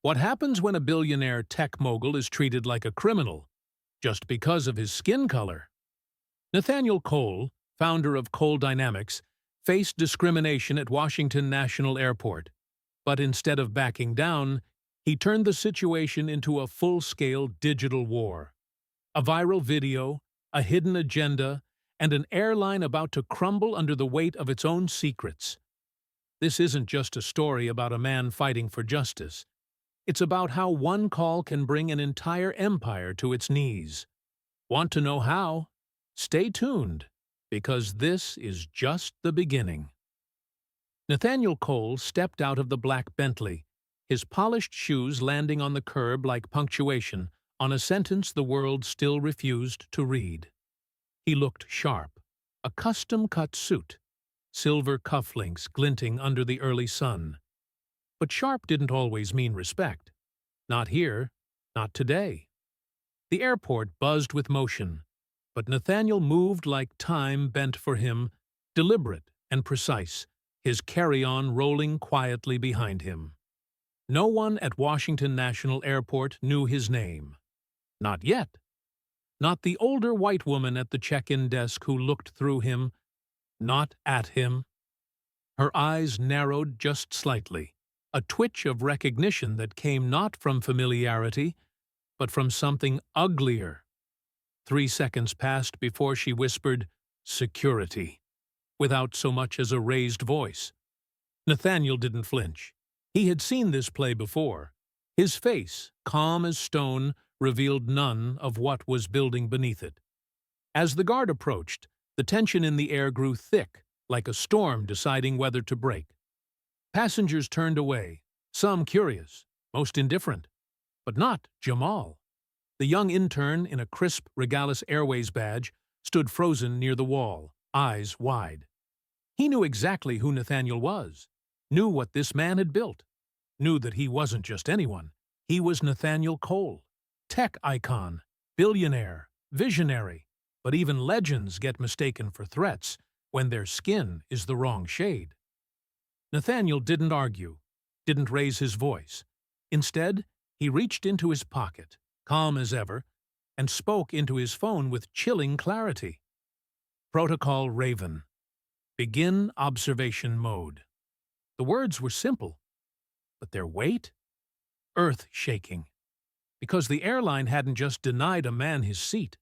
What happens when a billionaire tech mogul is treated like a criminal, just because of his skin color? Nathaniel Cole, founder of Cole Dynamics, faced discrimination at Washington National Airport, but instead of backing down, he turned the situation into a full-scale digital war. A viral video, a hidden agenda, and an airline about to crumble under the weight of its own secrets. This isn't just a story about a man fighting for justice. It's about how one call can bring an entire empire to its knees. Want to know how? Stay tuned, because this is just the beginning. Nathaniel Cole stepped out of the black Bentley, his polished shoes landing on the curb like punctuation on a sentence the world still refused to read. He looked sharp, a custom-cut suit, silver cufflinks glinting under the early sun. But sharp didn't always mean respect. Not here, not today. The airport buzzed with motion, but Nathaniel moved like time bent for him, deliberate and precise, his carry-on rolling quietly behind him. No one at Washington National Airport knew his name. Not yet. Not the older white woman at the check-in desk who looked through him, not at him. Her eyes narrowed just slightly, a twitch of recognition that came not from familiarity, but from something uglier. 3 seconds passed before she whispered, "Security," without so much as a raised voice. Nathaniel didn't flinch. He had seen this play before. His face, calm as stone, revealed none of what was building beneath it. As the guard approached, the tension in the air grew thick, like a storm deciding whether to break. Passengers turned away, some curious, most indifferent, but not Jamal. The young intern in a crisp Regalis Airways badge stood frozen near the wall, eyes wide. He knew exactly who Nathaniel was, knew what this man had built, knew that he wasn't just anyone. He was Nathaniel Cole, tech icon, billionaire, visionary, but even legends get mistaken for threats when their skin is the wrong shade. Nathaniel didn't argue, didn't raise his voice. Instead, he reached into his pocket, calm as ever, and spoke into his phone with chilling clarity. Protocol Raven. Begin observation mode. The words were simple, but their weight? Earth-shaking. Because the airline hadn't just denied a man his seat.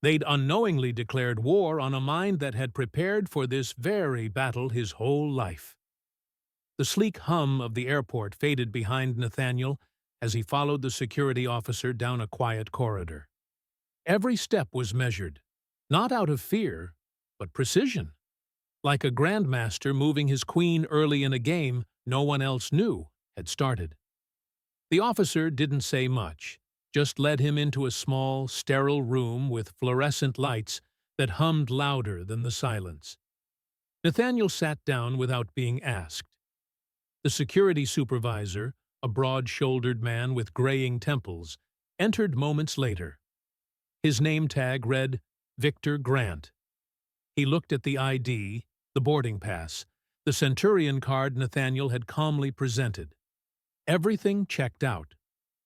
They'd unknowingly declared war on a mind that had prepared for this very battle his whole life. The sleek hum of the airport faded behind Nathaniel as he followed the security officer down a quiet corridor. Every step was measured, not out of fear, but precision. Like a grandmaster moving his queen early in a game no one else knew had started. The officer didn't say much, just led him into a small, sterile room with fluorescent lights that hummed louder than the silence. Nathaniel sat down without being asked. The security supervisor, a broad-shouldered man with graying temples, entered moments later. His name tag read Victor Grant. He looked at the ID, the boarding pass, the Centurion card Nathaniel had calmly presented. Everything checked out.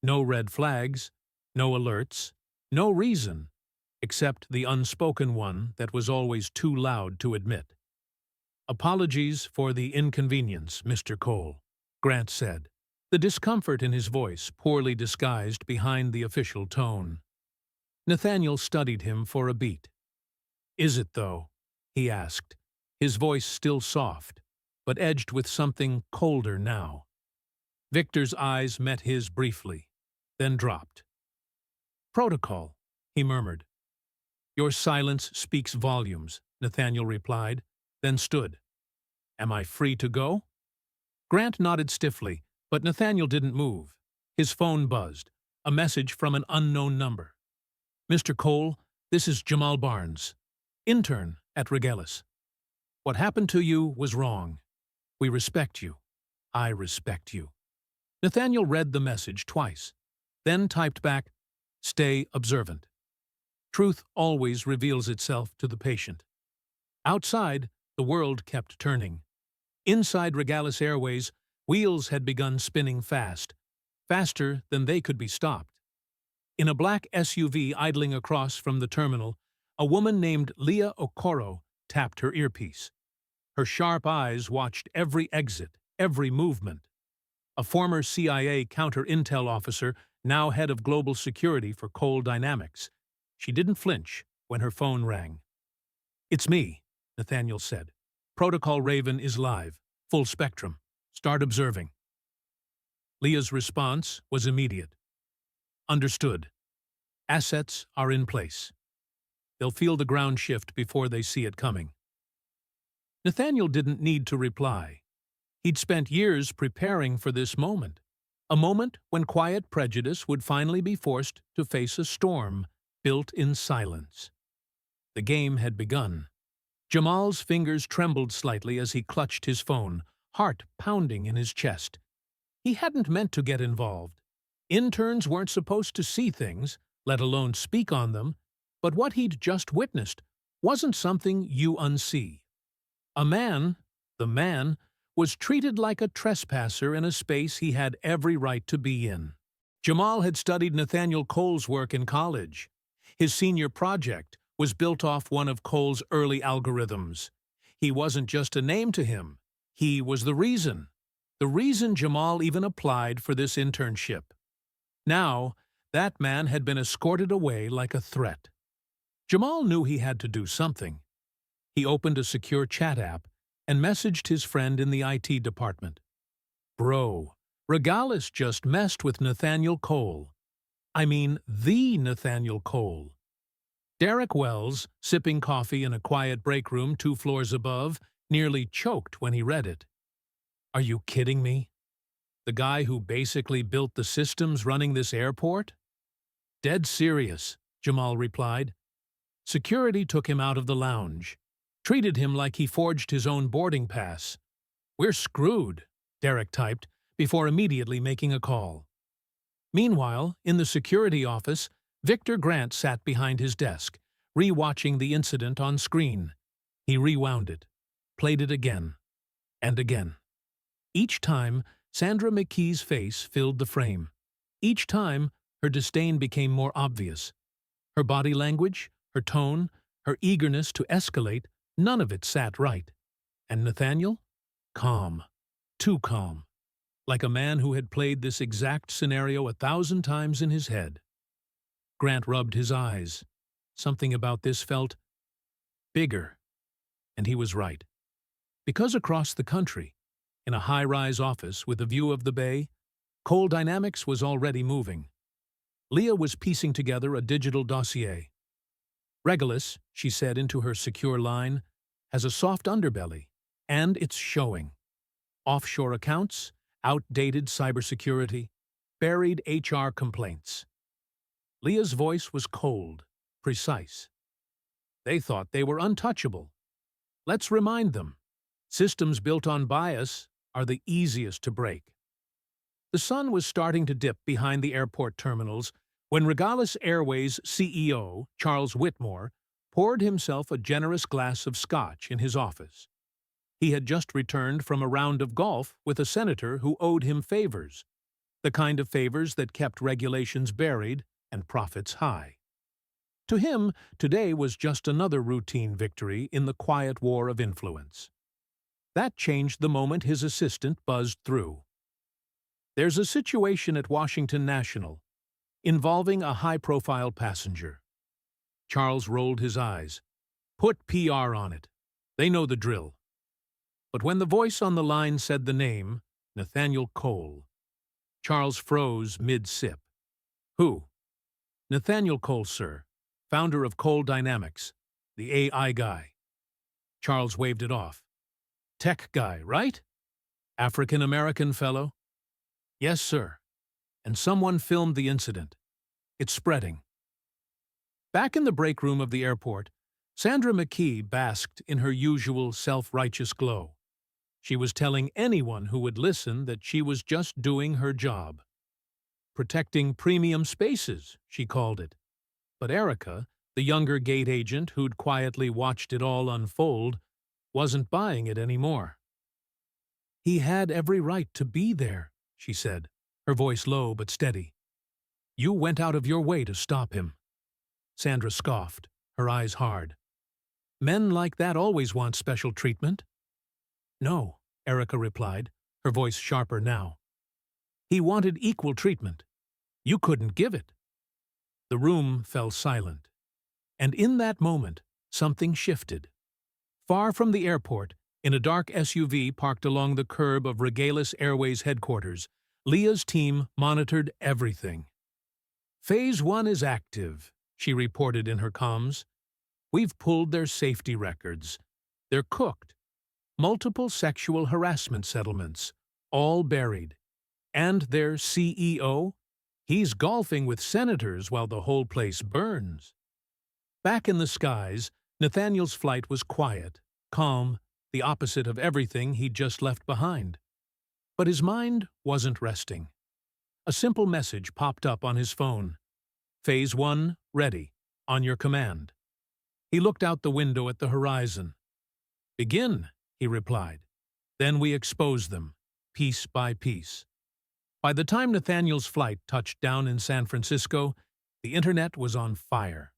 No red flags, no alerts, no reason, except the unspoken one that was always too loud to admit. "Apologies for the inconvenience, Mr. Cole," Grant said, the discomfort in his voice poorly disguised behind the official tone. Nathaniel studied him for a beat. "Is it, though?" he asked, his voice still soft, but edged with something colder now. Victor's eyes met his briefly, then dropped. "Protocol," he murmured. "Your silence speaks volumes," Nathaniel replied, then stood. "Am I free to go?" Grant nodded stiffly, but Nathaniel didn't move. His phone buzzed, a message from an unknown number. "Mr. Cole, this is Jamal Barnes, intern at Regalis. What happened to you was wrong. We respect you. I respect you." Nathaniel read the message twice, then typed back, "Stay observant. Truth always reveals itself to the patient." Outside, the world kept turning. Inside Regalis Airways, wheels had begun spinning fast. faster than they could be stopped. In a black SUV idling across from the terminal, a woman named Leah Okoro tapped her earpiece. Her sharp eyes watched every exit, every movement. A former CIA counter-intel officer, now head of global security for Coal Dynamics. She didn't flinch when her phone rang. "It's me," Nathaniel said. "Protocol Raven is live, full spectrum. Start observing." Leah's response was immediate. "Understood. Assets are in place. They'll feel the ground shift before they see it coming." Nathaniel didn't need to reply. He'd spent years preparing for this moment, a moment when quiet prejudice would finally be forced to face a storm built in silence. The game had begun. Jamal's fingers trembled slightly as he clutched his phone, heart pounding in his chest. He hadn't meant to get involved. Interns weren't supposed to see things, let alone speak on them, but what he'd just witnessed wasn't something you unsee. A man, the man, was treated like a trespasser in a space he had every right to be in. Jamal had studied Nathaniel Cole's work in college. His senior project was built off one of Cole's early algorithms. He wasn't just a name to him. He was the reason Jamal even applied for this internship. Now, that man had been escorted away like a threat. Jamal knew he had to do something. He opened a secure chat app and messaged his friend in the IT department. "Bro, Regalis just messed with Nathaniel Cole. I mean, the Nathaniel Cole." Derek Wells, sipping coffee in a quiet break room 2 floors above, nearly choked when he read it. "Are you kidding me? The guy who basically built the systems running this airport?" "Dead serious," Jamal replied. Security took him out of the lounge, treated him like he forged his own boarding pass. "We're screwed," Derek typed, before immediately making a call. Meanwhile, in the security office, Victor Grant sat behind his desk, re-watching the incident on screen. He rewound it, played it again, and again. Each time, Sandra McKee's face filled the frame. Each time, her disdain became more obvious. Her body language, her tone, her eagerness to escalate, none of it sat right. And Nathaniel? Calm. Too calm. Like a man who had played this exact scenario 1,000 times in his head. Grant rubbed his eyes. Something about this felt bigger. And he was right. Because across the country, in a high-rise office with a view of the bay, Coal Dynamics was already moving. Leah was piecing together a digital dossier. "Regalis," she said into her secure line, "has a soft underbelly, and it's showing. Offshore accounts, outdated cybersecurity, buried HR complaints." Leah's voice was cold, precise. "They thought they were untouchable. Let's remind them. Systems built on bias are the easiest to break." The sun was starting to dip behind the airport terminals when Regalis Airways CEO, Charles Whitmore, poured himself a generous glass of scotch in his office. He had just returned from a round of golf with a senator who owed him favors, the kind of favors that kept regulations buried and profits high. To him, today was just another routine victory in the quiet war of influence. That changed the moment his assistant buzzed through. "There's a situation at Washington National involving a high-profile passenger." Charles rolled his eyes. "Put PR on it. They know the drill." But when the voice on the line said the name, Nathaniel Cole, Charles froze mid-sip. "Who?" "Nathaniel Cole, sir. Founder of Coal Dynamics. The AI guy." Charles waved it off. "Tech guy, right? African-American fellow?" "Yes, sir. And someone filmed the incident. It's spreading." Back in the break room of the airport, Sandra McKee basked in her usual self-righteous glow. She was telling anyone who would listen that she was just doing her job. Protecting premium spaces, she called it. But Erica, the younger gate agent who'd quietly watched it all unfold, wasn't buying it anymore. "He had every right to be there," she said. her voice low but steady. "You went out of your way to stop him." Sandra scoffed, her eyes hard. "Men like that always want special treatment." "No," Erica replied, her voice sharper now. "He wanted equal treatment. You couldn't give it." The room fell silent. And in that moment, something shifted. Far from the airport, in a dark SUV parked along the curb of Regalis Airways headquarters, Leah's team monitored everything. "Phase 1 is active," she reported in her comms. "We've pulled their safety records. They're cooked. Multiple sexual harassment settlements, all buried. And their CEO? He's golfing with senators while the whole place burns." Back in the skies, Nathaniel's flight was quiet, calm, the opposite of everything he'd just left behind. But his mind wasn't resting. A simple message popped up on his phone. "Phase 1, ready. On your command." He looked out the window at the horizon. "Begin," he replied. "Then we expose them, piece by piece." By the time Nathaniel's flight touched down in San Francisco, the internet was on fire.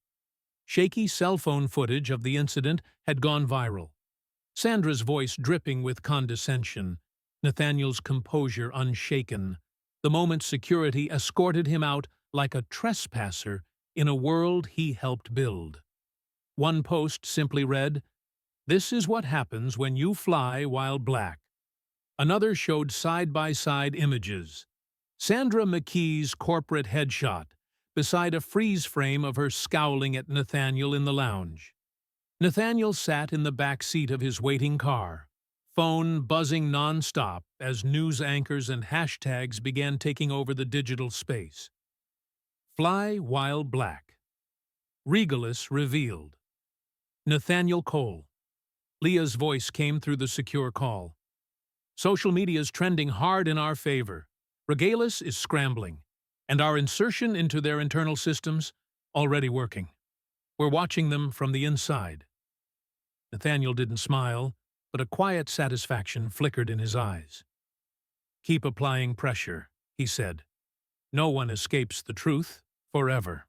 Shaky cell phone footage of the incident had gone viral. Sandra's voice dripping with condescension, Nathaniel's composure unshaken, the moment security escorted him out like a trespasser in a world he helped build. One post simply read, "This is what happens when you fly while black." Another showed side-by-side images. Sandra McKee's corporate headshot, beside a freeze frame of her scowling at Nathaniel in the lounge. Nathaniel sat in the back seat of his waiting car, phone buzzing non-stop as news anchors and hashtags began taking over the digital space. Fly while black. Regalis revealed. Nathaniel Cole. Leah's voice came through the secure call. "Social media's trending hard in our favor. Regalis is scrambling, and our insertion into their internal systems already working. We're watching them from the inside." Nathaniel didn't smile, but a quiet satisfaction flickered in his eyes. "Keep applying pressure," he said. "No one escapes the truth forever."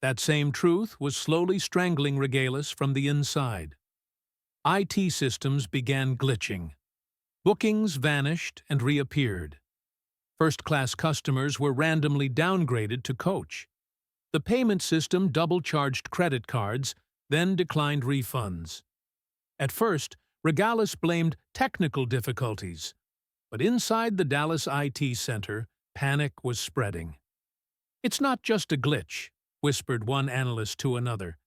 That same truth was slowly strangling Regalis from the inside. IT systems began glitching. Bookings vanished and reappeared. First-class customers were randomly downgraded to coach. The payment system double-charged credit cards, then declined refunds. At first, Regalis blamed technical difficulties, but inside the Dallas IT center, panic was spreading. "It's not just a glitch," whispered one analyst to another.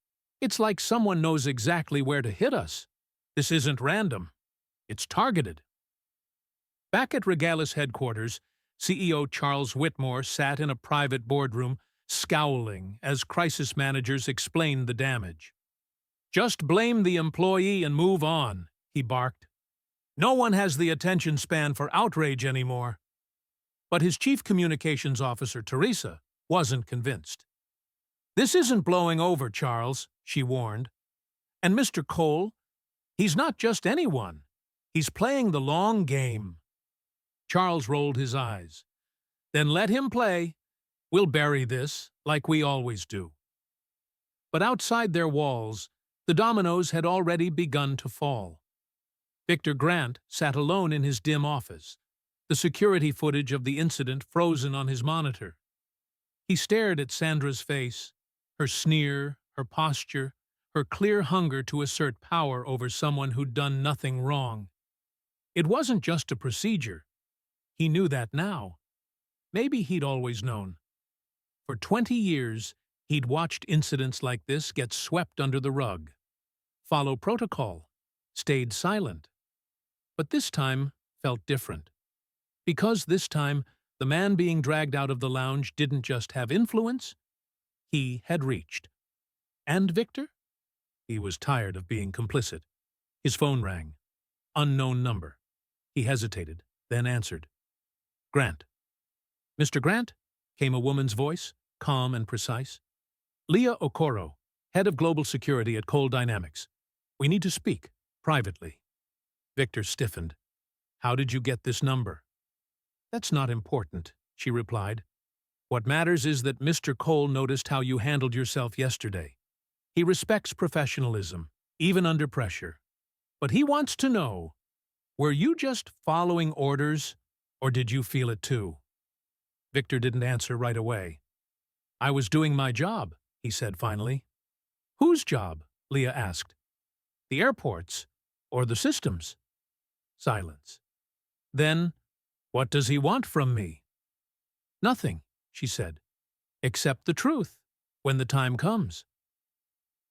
"It's like someone knows exactly where to hit us. This isn't random. It's targeted." Back at Regalis headquarters, CEO Charles Whitmore sat in a private boardroom, scowling as crisis managers explained the damage. "Just blame the employee and move on," he barked. "No one has the attention span for outrage anymore." But his chief communications officer, Teresa, wasn't convinced. "This isn't blowing over, Charles," she warned. "And Mr. Cole, he's not just anyone. He's playing the long game." Charles rolled his eyes. "Then let him play. We'll bury this, like we always do." But outside their walls, the dominoes had already begun to fall. Victor Grant sat alone in his dim office, the security footage of the incident frozen on his monitor. He stared at Sandra's face, her sneer, her posture, her clear hunger to assert power over someone who'd done nothing wrong. It wasn't just a procedure. He knew that now. Maybe he'd always known. For 20 years, he'd watched incidents like this get swept under the rug. Follow protocol. Stayed silent. But this time felt different. Because this time, the man being dragged out of the lounge didn't just have influence, he had reached. And Victor? He was tired of being complicit. His phone rang. Unknown number. He hesitated, then answered. "Grant." "Mr. Grant?" came a woman's voice, calm and precise. "Leah Okoro, head of global security at Cole Dynamics. We need to speak, privately." Victor stiffened. "How did you get this number?" "That's not important," she replied. "What matters is that Mr. Cole noticed how you handled yourself yesterday. He respects professionalism, even under pressure. But he wants to know, were you just following orders, or did you feel it too?" Victor didn't answer right away. "I was doing my job," he said finally. "Whose job?" Leah asked. "The airport's, or the system's?" Silence. "Then, what does he want from me?" "Nothing," she said, "except the truth, when the time comes."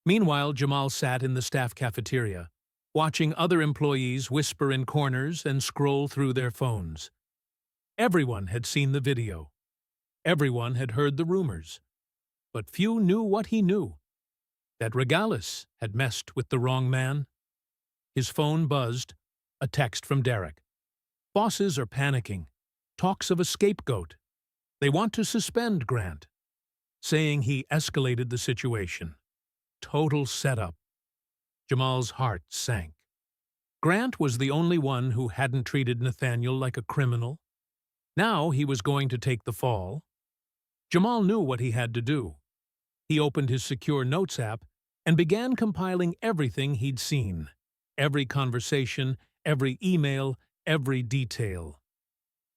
Meanwhile, Jamal sat in the staff cafeteria, watching other employees whisper in corners and scroll through their phones. Everyone had seen the video. Everyone had heard the rumors. But few knew what he knew, that Regalis had messed with the wrong man. His phone buzzed, a text from Derek. "Bosses are panicking. Talks of a scapegoat. They want to suspend Grant," saying he escalated the situation. Total setup. Jamal's heart sank. Grant was the only one who hadn't treated Nathaniel like a criminal. Now he was going to take the fall. Jamal knew what he had to do. He opened his secure notes app and began compiling everything he'd seen. Every conversation, every email, every detail.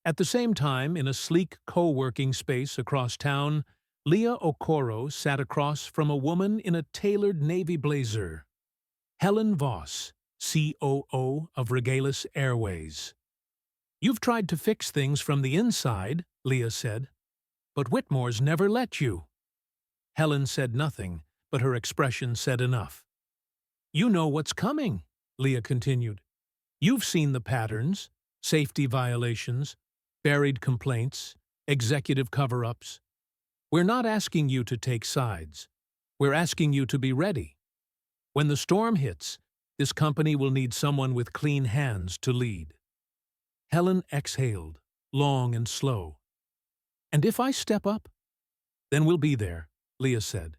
At the same time, in a sleek co-working space across town, Leah Okoro sat across from a woman in a tailored navy blazer. Helen Voss, COO of Regalis Airways. "You've tried to fix things from the inside," Leah said, "but Whitmore's never let you." Helen said nothing, but her expression said enough. "You know what's coming," Leah continued. "You've seen the patterns, safety violations, buried complaints, executive cover-ups. We're not asking you to take sides. We're asking you to be ready. When the storm hits, this company will need someone with clean hands to lead." Helen exhaled, long and slow. "And if I step up?" "Then we'll be there," Leah said.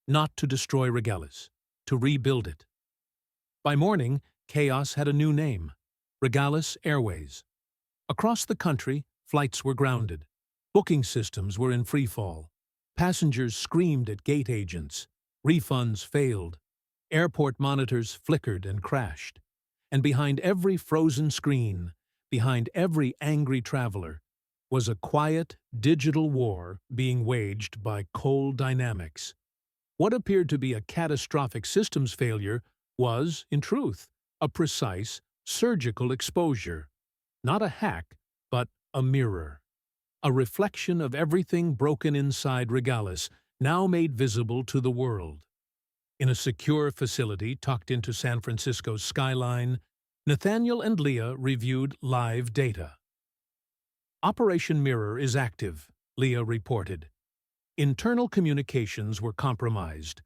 "Not to destroy Regalis, to rebuild it." By morning, chaos had a new name: Regalis Airways. Across the country, flights were grounded. Booking systems were in freefall. Passengers screamed at gate agents. Refunds failed. Airport monitors flickered and crashed. And behind every frozen screen, behind every angry traveler, was a quiet, digital war being waged by Cole Dynamics. What appeared to be a catastrophic systems failure was, in truth, a precise, surgical exposure. Not a hack, but a mirror. A reflection of everything broken inside Regalis, now made visible to the world. In a secure facility tucked into San Francisco's skyline, Nathaniel and Leah reviewed live data. "Operation Mirror is active," Leah reported. "Internal communications were compromised.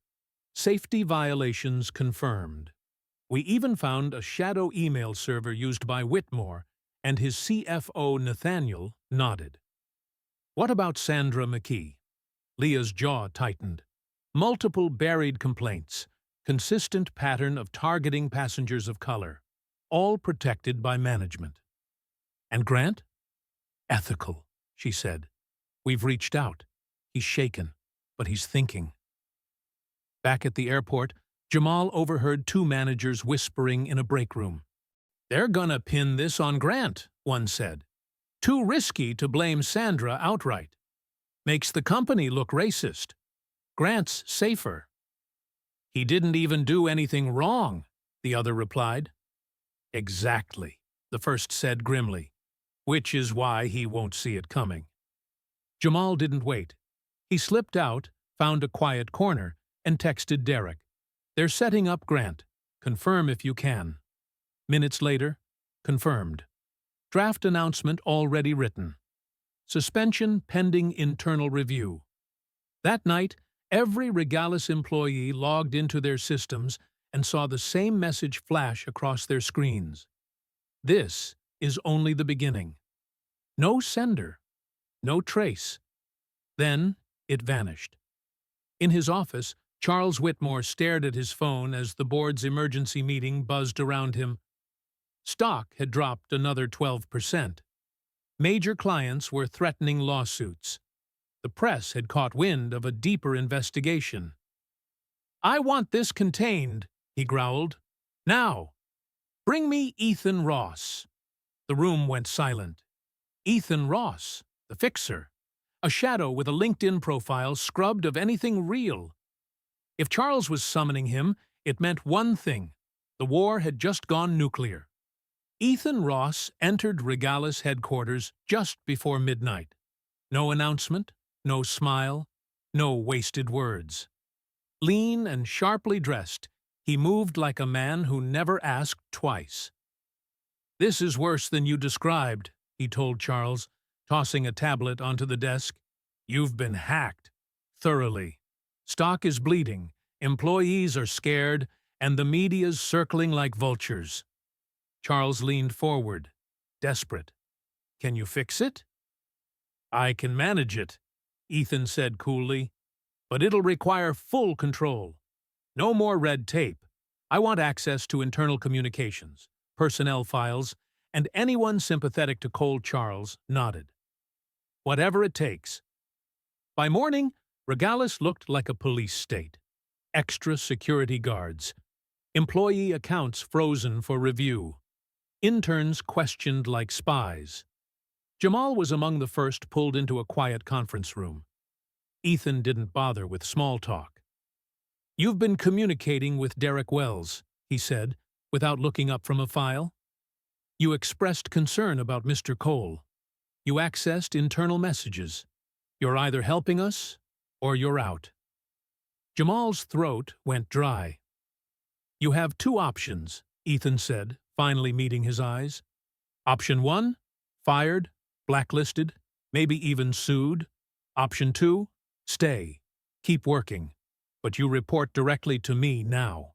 Safety violations confirmed. We even found a shadow email server used by Whitmore, and his CFO Nathaniel nodded." "What about Sandra McKee?" Leah's jaw tightened. "Multiple buried complaints, consistent pattern of targeting passengers of color, all protected by management." "And Grant?" "Ethical," she said. "We've reached out. He's shaken, but he's thinking." Back at the airport, Jamal overheard two managers whispering in a break room. "They're gonna pin this on Grant," one said. "Too risky to blame Sandra outright. Makes the company look racist. Grant's safer." "He didn't even do anything wrong," the other replied. "Exactly," the first said grimly, "which is why he won't see it coming." Jamal didn't wait. He slipped out, found a quiet corner, and texted Derek. "They're setting up Grant. Confirm if you can." Minutes later, confirmed. Draft announcement already written. Suspension pending internal review. That night, every Regalis employee logged into their systems and saw the same message flash across their screens. This is only the beginning. No sender. No trace. Then it vanished. In his office, Charles Whitmore stared at his phone as the board's emergency meeting buzzed around him. Stock had dropped another 12%. Major clients were threatening lawsuits. The press had caught wind of a deeper investigation. "I want this contained," he growled. "Now! Bring me Ethan Ross." The room went silent. Ethan Ross, the fixer. A shadow with a LinkedIn profile scrubbed of anything real. If Charles was summoning him, it meant one thing. The war had just gone nuclear. Ethan Ross entered Regalis headquarters just before midnight. No announcement, no smile, no wasted words. Lean and sharply dressed, he moved like a man who never asked twice. "This is worse than you described," he told Charles, tossing a tablet onto the desk. "You've been hacked. Thoroughly. Stock is bleeding, employees are scared, and the media's circling like vultures." Charles leaned forward, desperate. "Can you fix it?" "I can manage it," Ethan said coolly, "but it'll require full control. No more red tape. I want access to internal communications, personnel files, and anyone sympathetic to Cold Charles nodded. "Whatever it takes." By morning, Regalis looked like a police state. Extra security guards. Employee accounts frozen for review. Interns questioned like spies. Jamal was among the first pulled into a quiet conference room. Ethan didn't bother with small talk. "You've been communicating with Derek Wells," he said, without looking up from a file. "You expressed concern about Mr. Cole. You accessed internal messages. You're either helping us, or you're out." Jamal's throat went dry. "You have two options," Ethan said, finally meeting his eyes. "Option 1, fired, blacklisted, maybe even sued. Option 2, stay, keep working, but you report directly to me now."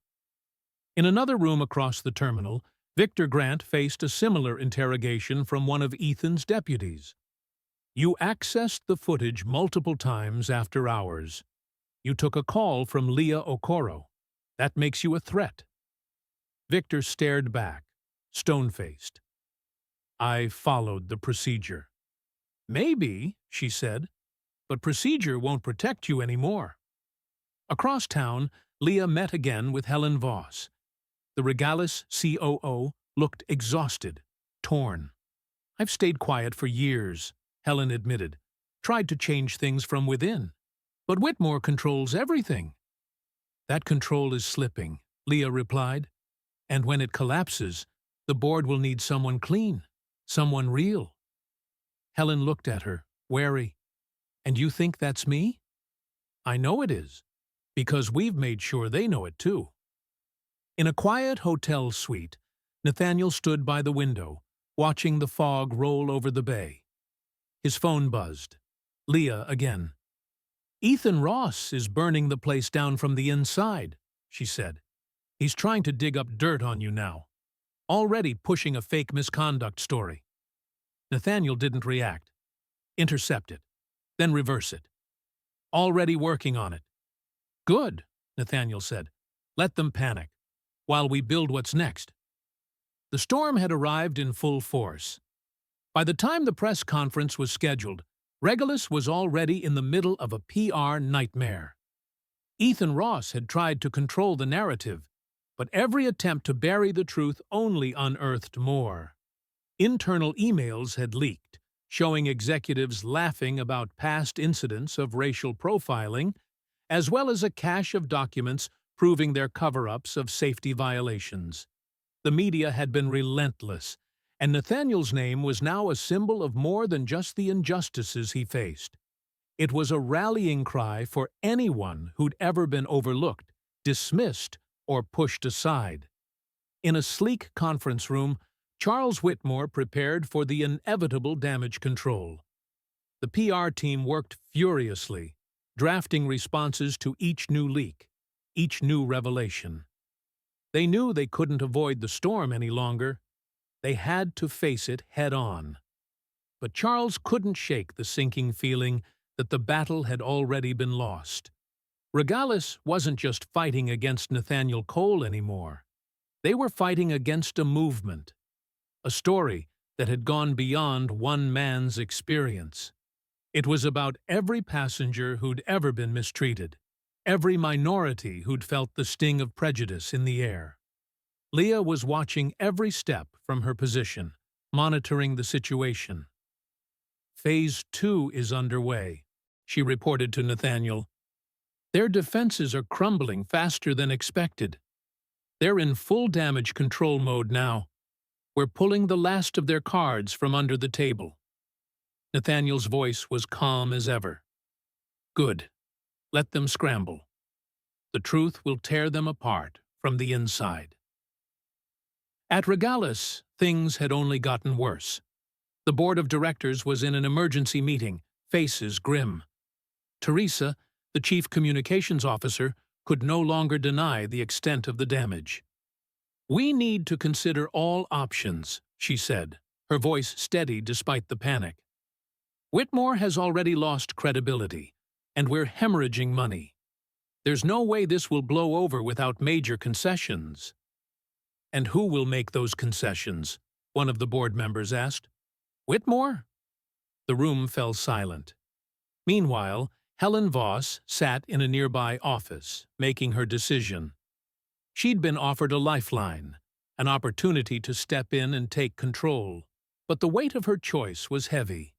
In another room across the terminal, Victor Grant faced a similar interrogation from one of Ethan's deputies. "You accessed the footage multiple times after hours. You took a call from Leah Okoro. That makes you a threat." Victor stared back, stone-faced. "I followed the procedure." "Maybe," she said, "but procedure won't protect you anymore." Across town, Leah met again with Helen Voss. The Regalis COO looked exhausted, torn. "I've stayed quiet for years," Helen admitted, "tried to change things from within. But Whitmore controls everything." "That control is slipping," Leah replied. "And when it collapses, the board will need someone clean, someone real." Helen looked at her, wary. "And you think that's me?" "I know it is, because we've made sure they know it too." In a quiet hotel suite, Nathaniel stood by the window, watching the fog roll over the bay. His phone buzzed. Leah again. "Ethan Ross is burning the place down from the inside," she said. "He's trying to dig up dirt on you now. Already pushing a fake misconduct story." Nathaniel didn't react. "Intercept it, then reverse it." "Already working on it." "Good," Nathaniel said. "Let them panic, while we build what's next." The storm had arrived in full force. By the time the press conference was scheduled, Regalis was already in the middle of a PR nightmare. Ethan Ross had tried to control the narrative, but every attempt to bury the truth only unearthed more. Internal emails had leaked, showing executives laughing about past incidents of racial profiling, as well as a cache of documents proving their cover-ups of safety violations. The media had been relentless, and Nathaniel's name was now a symbol of more than just the injustices he faced. It was a rallying cry for anyone who'd ever been overlooked, dismissed, or pushed aside. In a sleek conference room, Charles Whitmore prepared for the inevitable damage control. The PR team worked furiously, drafting responses to each new leak, each new revelation. They knew they couldn't avoid the storm any longer. They had to face it head-on. But Charles couldn't shake the sinking feeling that the battle had already been lost. Regalis wasn't just fighting against Nathaniel Cole anymore. They were fighting against a movement, a story that had gone beyond one man's experience. It was about every passenger who'd ever been mistreated, every minority who'd felt the sting of prejudice in the air. Leah was watching every step from her position, monitoring the situation. Phase 2 is underway, she reported to Nathaniel. Their defenses are crumbling faster than expected. They're in full damage control mode now. We're pulling the last of their cards from under the table. Nathaniel's voice was calm as ever. Good. Let them scramble. The truth will tear them apart from the inside. At Regalis, things had only gotten worse. The board of directors was in an emergency meeting, faces grim. Teresa, the chief communications officer, could no longer deny the extent of the damage. We need to consider all options, she said, her voice steady despite the panic. Whitmore has already lost credibility, and we're hemorrhaging money. There's no way this will blow over without major concessions. And who will make those concessions? One of the board members asked. Whitmore? The room fell silent. Meanwhile, Helen Voss sat in a nearby office, making her decision. She'd been offered a lifeline, an opportunity to step in and take control, but the weight of her choice was heavy.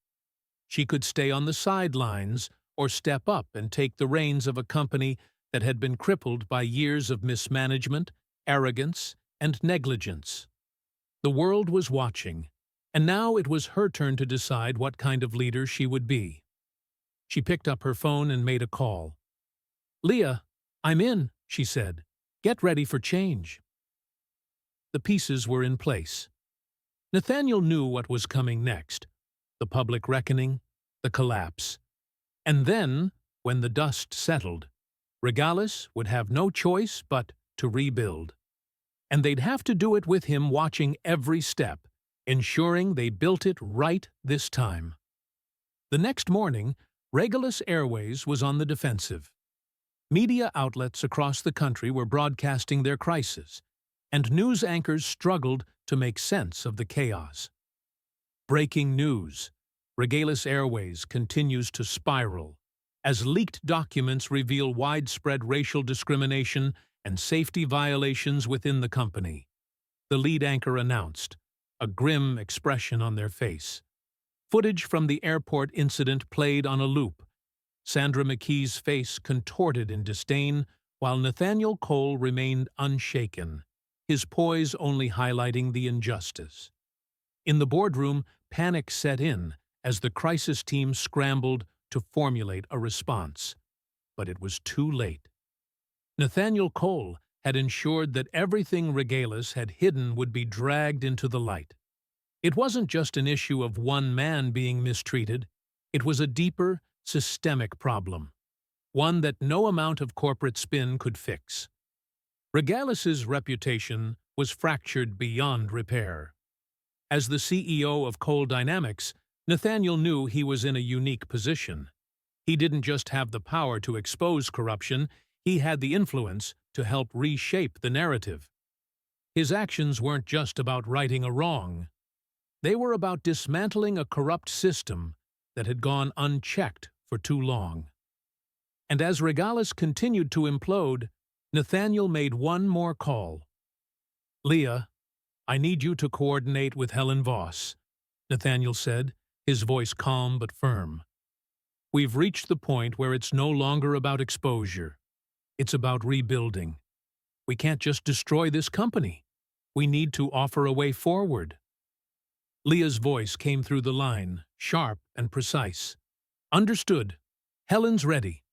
She could stay on the sidelines or step up and take the reins of a company that had been crippled by years of mismanagement, arrogance, and negligence. The world was watching, and now it was her turn to decide what kind of leader she would be. She picked up her phone and made a call. Leah, I'm in, she said. Get ready for change. The pieces were in place. Nathaniel knew what was coming next. The public reckoning, the collapse. And then, when the dust settled, Regalis would have no choice but to rebuild. And they'd have to do it with him watching every step, ensuring they built it right this time. The next morning, Regalis Airways was on the defensive. Media outlets across the country were broadcasting their crisis, and news anchors struggled to make sense of the chaos. Breaking news: Regalis Airways continues to spiral, as leaked documents reveal widespread racial discrimination and safety violations within the company. The lead anchor announced, a grim expression on their face. Footage from the airport incident played on a loop. Sandra McKee's face contorted in disdain, while Nathaniel Cole remained unshaken, his poise only highlighting the injustice. In the boardroom, panic set in as the crisis team scrambled to formulate a response. But it was too late. Nathaniel Cole had ensured that everything Regalis had hidden would be dragged into the light. It wasn't just an issue of one man being mistreated. It was a deeper, systemic problem, one that no amount of corporate spin could fix. Regalis's reputation was fractured beyond repair. As the CEO of Cole Dynamics, Nathaniel knew he was in a unique position. He didn't just have the power to expose corruption, he had the influence to help reshape the narrative. His actions weren't just about righting a wrong. They were about dismantling a corrupt system that had gone unchecked for too long. And as Regalis continued to implode, Nathaniel made one more call. Leah, I need you to coordinate with Helen Voss, Nathaniel said, his voice calm but firm. We've reached the point where it's no longer about exposure. It's about rebuilding. We can't just destroy this company. We need to offer a way forward. Leah's voice came through the line, sharp and precise. Understood. Helen's ready.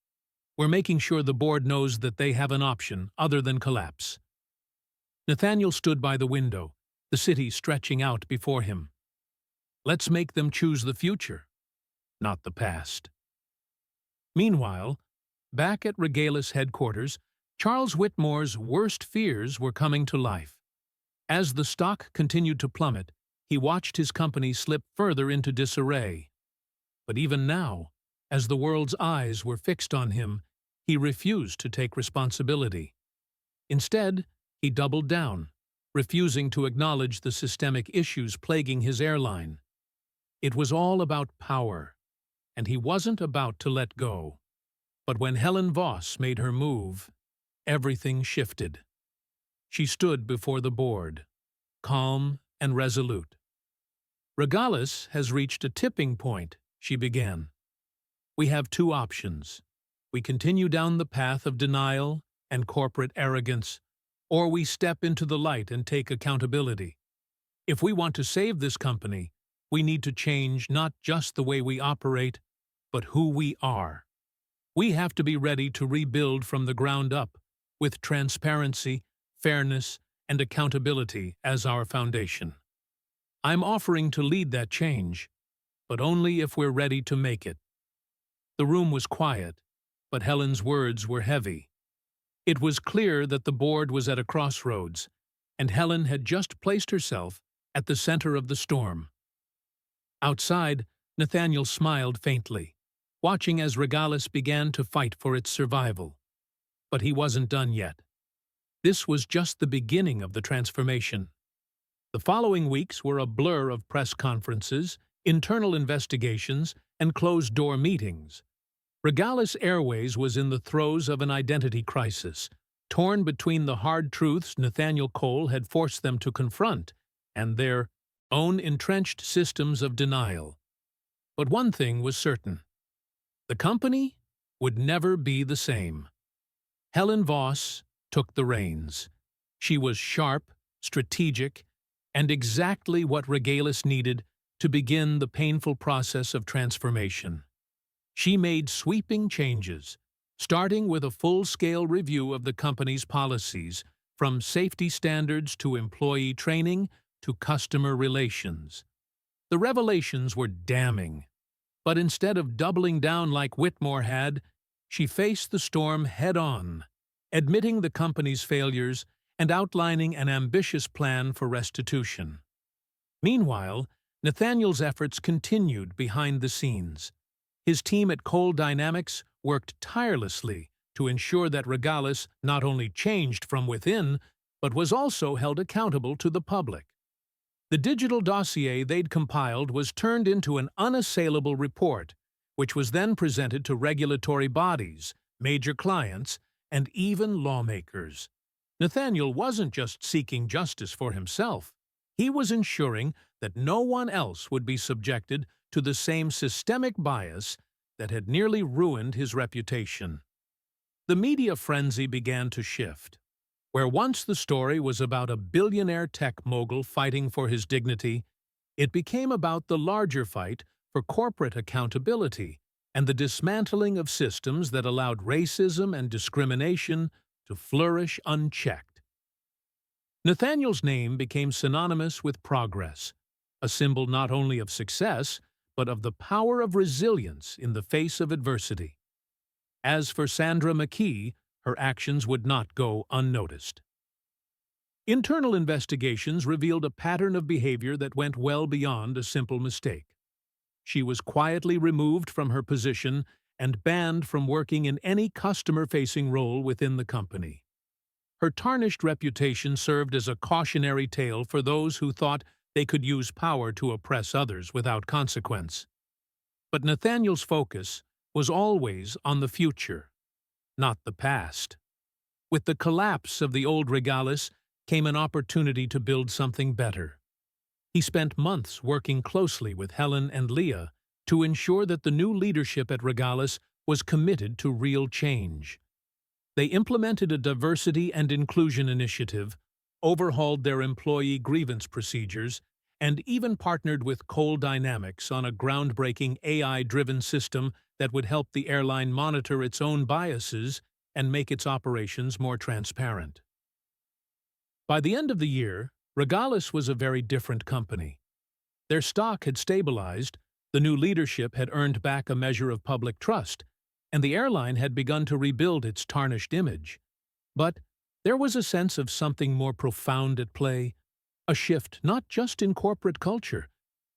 We're making sure the board knows that they have an option other than collapse. Nathaniel stood by the window, the city stretching out before him. Let's make them choose the future, not the past. Meanwhile, back at Regalis headquarters, Charles Whitmore's worst fears were coming to life. As the stock continued to plummet, he watched his company slip further into disarray. But even now, as the world's eyes were fixed on him, he refused to take responsibility. Instead, he doubled down, refusing to acknowledge the systemic issues plaguing his airline. It was all about power, and he wasn't about to let go. But when Helen Voss made her move, everything shifted. She stood before the board, calm and resolute. "Regalis has reached a tipping point," she began. "We have two options. We continue down the path of denial and corporate arrogance, or we step into the light and take accountability. If we want to save this company, we need to change not just the way we operate, but who we are. We have to be ready to rebuild from the ground up, with transparency, fairness, and accountability as our foundation. I'm offering to lead that change, but only if we're ready to make it." The room was quiet, but Helen's words were heavy. It was clear that the board was at a crossroads, and Helen had just placed herself at the center of the storm. Outside, Nathaniel smiled faintly, watching as Regalis began to fight for its survival. But he wasn't done yet. This was just the beginning of the transformation. The following weeks were a blur of press conferences, internal investigations, and closed-door meetings. Regalis Airways was in the throes of an identity crisis, torn between the hard truths Nathaniel Cole had forced them to confront and their own entrenched systems of denial. But one thing was certain. The company would never be the same. Helen Voss took the reins. She was sharp, strategic, and exactly what Regalis needed to begin the painful process of transformation. She made sweeping changes, starting with a full-scale review of the company's policies, from safety standards to employee training to customer relations. The revelations were damning, but instead of doubling down like Whitmore had, she faced the storm head-on, admitting the company's failures and outlining an ambitious plan for restitution. Meanwhile, Nathaniel's efforts continued behind the scenes. His team at Cole Dynamics worked tirelessly to ensure that Regalis not only changed from within, but was also held accountable to the public. The digital dossier they'd compiled was turned into an unassailable report, which was then presented to regulatory bodies, major clients, and even lawmakers. Nathaniel wasn't just seeking justice for himself. He was ensuring that no one else would be subjected to the same systemic bias that had nearly ruined his reputation. The media frenzy began to shift. Where once the story was about a billionaire tech mogul fighting for his dignity, it became about the larger fight for corporate accountability and the dismantling of systems that allowed racism and discrimination to flourish unchecked. Nathaniel's name became synonymous with progress, a symbol not only of success, but of the power of resilience in the face of adversity. As for Sandra McKee, her actions would not go unnoticed. Internal investigations revealed a pattern of behavior that went well beyond a simple mistake. She was quietly removed from her position and banned from working in any customer-facing role within the company. Her tarnished reputation served as a cautionary tale for those who thought they could use power to oppress others without consequence. But Nathaniel's focus was always on the future, not the past. With the collapse of the old Regalis came an opportunity to build something better. He spent months working closely with Helen and Leah to ensure that the new leadership at Regalis was committed to real change. They implemented a diversity and inclusion initiative, overhauled their employee grievance procedures, and even partnered with Cole Dynamics on a groundbreaking AI-driven system that would help the airline monitor its own biases and make its operations more transparent. By the end of the year, Regalis was a very different company. Their stock had stabilized, the new leadership had earned back a measure of public trust, and the airline had begun to rebuild its tarnished image. But there was a sense of something more profound at play, a shift not just in corporate culture,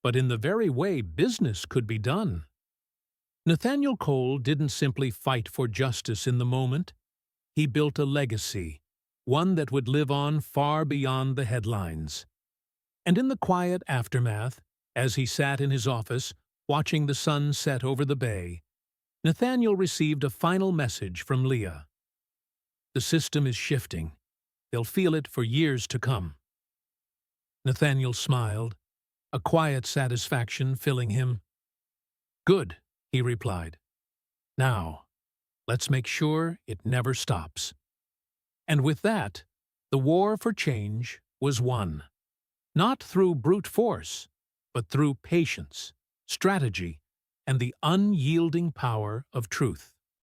but in the very way business could be done. Nathaniel Cole didn't simply fight for justice in the moment. He built a legacy, one that would live on far beyond the headlines. And in the quiet aftermath, as he sat in his office, watching the sun set over the bay, Nathaniel received a final message from Leah. The system is shifting. They'll feel it for years to come. Nathaniel smiled, a quiet satisfaction filling him. Good, he replied. Now, let's make sure it never stops. And with that, the war for change was won. Not through brute force, but through patience, strategy, and the unyielding power of truth.